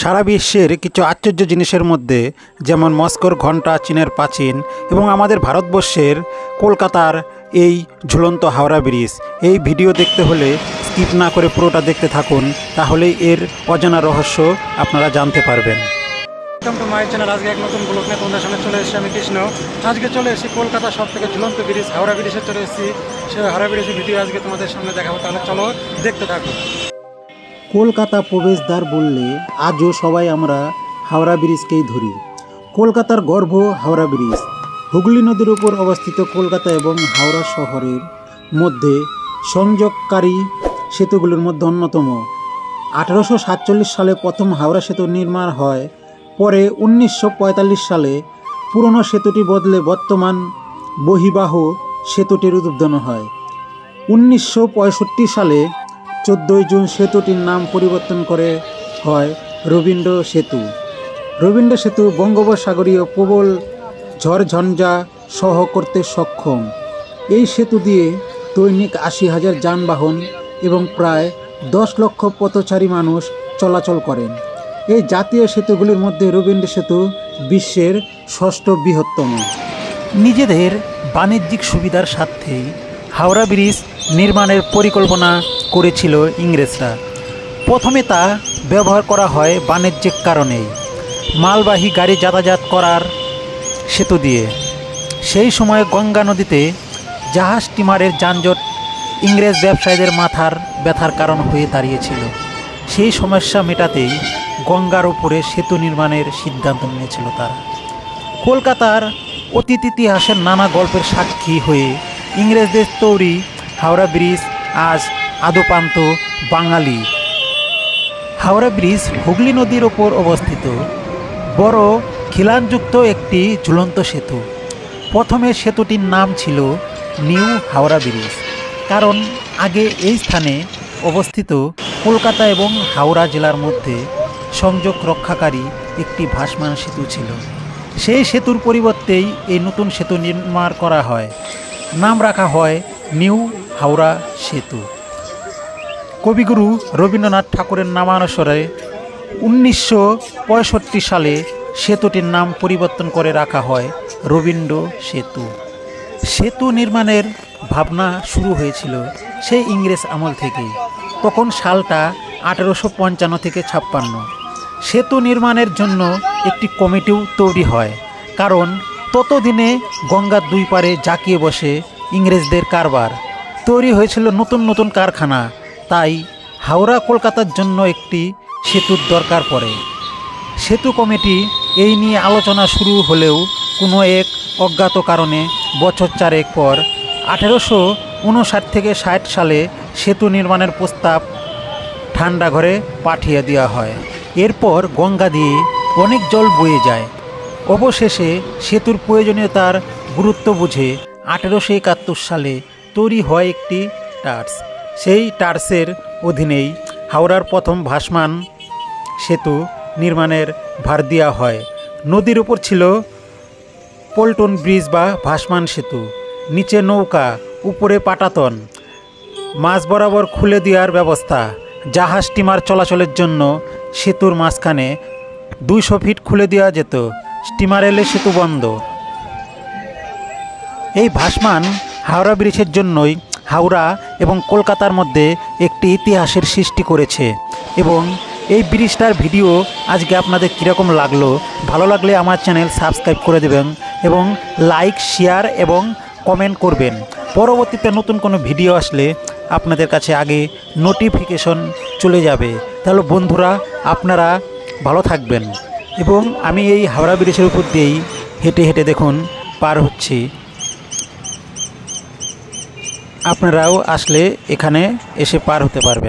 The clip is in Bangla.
সারা বিশ্বের কিছু আশ্চর্য জিনিসের মধ্যে যেমন মস্কোর ঘণ্টা, চীনের প্রাচীন এবং আমাদের ভারতবর্ষের কলকাতার এই ঝুলন্ত হাওড়া ব্রিজ। এই ভিডিও দেখতে হলে স্কিপ না করে পুরোটা দেখতে থাকুন, তাহলেই এর অজানা রহস্য আপনারা জানতে পারবেন। Welcome to my channel. আজকে এক নতুন ব্লগ নিয়ে তোমাদের সামনে চলে এসেছি আমি কৃষ্ণ। আজকে চলে এসেছি কলকাতা সব থেকে ঝুলন্ত ব্রিজ হাওড়া ব্রিজে চলে এসেছি। সেই হাওড়া ব্রিজের ভিডিও আজকে তোমাদের সামনে দেখাবো, তাহলে চলো দেখতে থাকো। কলকাতা প্রবেশদ্বার বললে আজও সবাই আমরা হাওড়া ব্রিজকেই ধরি। কলকাতার গর্ব হাওড়া ব্রিজ হুগলি নদীর উপর অবস্থিত কলকাতা এবং হাওড়া শহরের মধ্যে সংযোগকারী সেতুগুলোর মধ্যে অন্যতম। 1847 সালে প্রথম হাওড়া সেতু নির্মাণ হয়। পরে 1945 সালে পুরনো সেতুটি বদলে বর্তমান বহিবাহু সেতুটির উদ্বোধন হয়। 1965 সালে 14 জুন সেতুটির নাম পরিবর্তন করে হয় রবীন্দ্র সেতু। রবীন্দ্র সেতু বঙ্গোপসাগরীয় প্রবল ঝড়ঝঞ্ঝা সহ করতে সক্ষম। এই সেতু দিয়ে দৈনিক 80,000 যানবাহন এবং প্রায় 10 লক্ষ পথচারী মানুষ চলাচল করেন। এই জাতীয় সেতুগুলির মধ্যে রবীন্দ্র সেতু বিশ্বের 6ষ্ঠ বৃহত্তম। নিজেদের বাণিজ্যিক সুবিধার স্বার্থেই হাওড়া ব্রিজ নির্মাণের পরিকল্পনা করেছিল ইংরেজরা। প্রথমে তা ব্যবহার করা হয় বাণিজ্যিক কারণেই, মালবাহী গাড়ি যাতায়াত করার সেতু দিয়ে। সেই সময়ে গঙ্গা নদীতে জাহাজ স্টিমারের যানজট ইংরেজ ব্যবসায়ীদের মাথার ব্যথার কারণ হয়ে দাঁড়িয়েছিল। সেই সমস্যা মেটাতেই গঙ্গার উপরে সেতু নির্মাণের সিদ্ধান্ত নিয়েছিল তারা। কলকাতার অতীত ইতিহাসের নানা গল্পের সাক্ষী হয়ে ইংরেজদের তৈরি হাওড়া ব্রিজ আজ আদ্যোপান্ত বাঙালি। হাওড়া ব্রিজ হুগলি নদীর ওপর অবস্থিত বড় খিলানযুক্ত একটি ঝুলন্ত সেতু। প্রথমে সেতুটির নাম ছিল নিউ হাওড়া ব্রিজ, কারণ আগে এই স্থানে অবস্থিত কলকাতা এবং হাওড়া জেলার মধ্যে সংযোগ রক্ষাকারী একটি ভাসমান সেতু ছিল। সেই সেতুর পরিবর্তেই এই নতুন সেতু নির্মাণ করা হয়, নাম রাখা হয় নিউ হাওড়া সেতু। কবিগুরু রবীন্দ্রনাথ ঠাকুরের নামানুসারে 1965 সালে সেতুটির নাম পরিবর্তন করে রাখা হয় রবীন্দ্র সেতু। সেতু নির্মাণের ভাবনা শুরু হয়েছিল সেই ইংরেজ আমল থেকেই। তখন সালটা 1855 থেকে 56। সেতু নির্মাণের জন্য একটি কমিটিও তৈরি হয়, কারণ ততদিনে গঙ্গার দুই পারে জাঁকিয়ে বসে ইংরেজদের কারবার। তৈরি হয়েছিল নতুন নতুন কারখানা, তাই হাওড়া কলকাতার জন্য একটি সেতুর দরকার পড়ে। সেতু কমিটি এই নিয়ে আলোচনা শুরু হলেও কোনো এক অজ্ঞাত কারণে বছর 4 পর 1859 থেকে 60 সালে সেতু নির্মাণের প্রস্তাব ঠান্ডা ঘরে পাঠিয়ে দেওয়া হয়। এরপর গঙ্গা দিয়ে অনেক জল বয়ে যায়। অবশেষে সেতুর প্রয়োজনীয়তার গুরুত্ব বুঝে 1871 সালে তৈরি হয় একটি টার্স। সেই টার্সের অধীনেই হাওড়ার প্রথম ভাসমান সেতু নির্মাণের ভার দেওয়া হয়। নদীর উপর ছিল পল্টন ব্রিজ বা ভাসমান সেতু, নিচে নৌকা, উপরে পাটাতন, মাঝ বরাবর খুলে দেওয়ার ব্যবস্থা। জাহাজ স্টিমার চলাচলের জন্য সেতুর মাঝখানে 200 ফিট খুলে দেওয়া যেত, স্টিমার এলে সেতু বন্ধ। এই ভাসমান হাওড়া ব্রিজের জন্যই হাওড়া এবং কলকাতার মধ্যে একটি ইতিহাসের সৃষ্টি করেছে। এবং এই ব্রিজটার ভিডিও আজকে আপনাদের কীরকম লাগলো, ভালো লাগলে আমার চ্যানেল সাবস্ক্রাইব করে দেবেন এবং লাইক, শেয়ার এবং কমেন্ট করবেন। পরবর্তীতে নতুন কোনো ভিডিও আসলে আপনাদের কাছে আগে নোটিফিকেশন চলে যাবে। তাহলে বন্ধুরা, আপনারা ভালো থাকবেন। এবং আমি এই হাওড়া ব্রিজের উপর দিয়েই হেঁটে হেঁটে দেখুন পার হচ্ছি। আপনারাও আসলে এখানে এসে পার হতে পারবেন।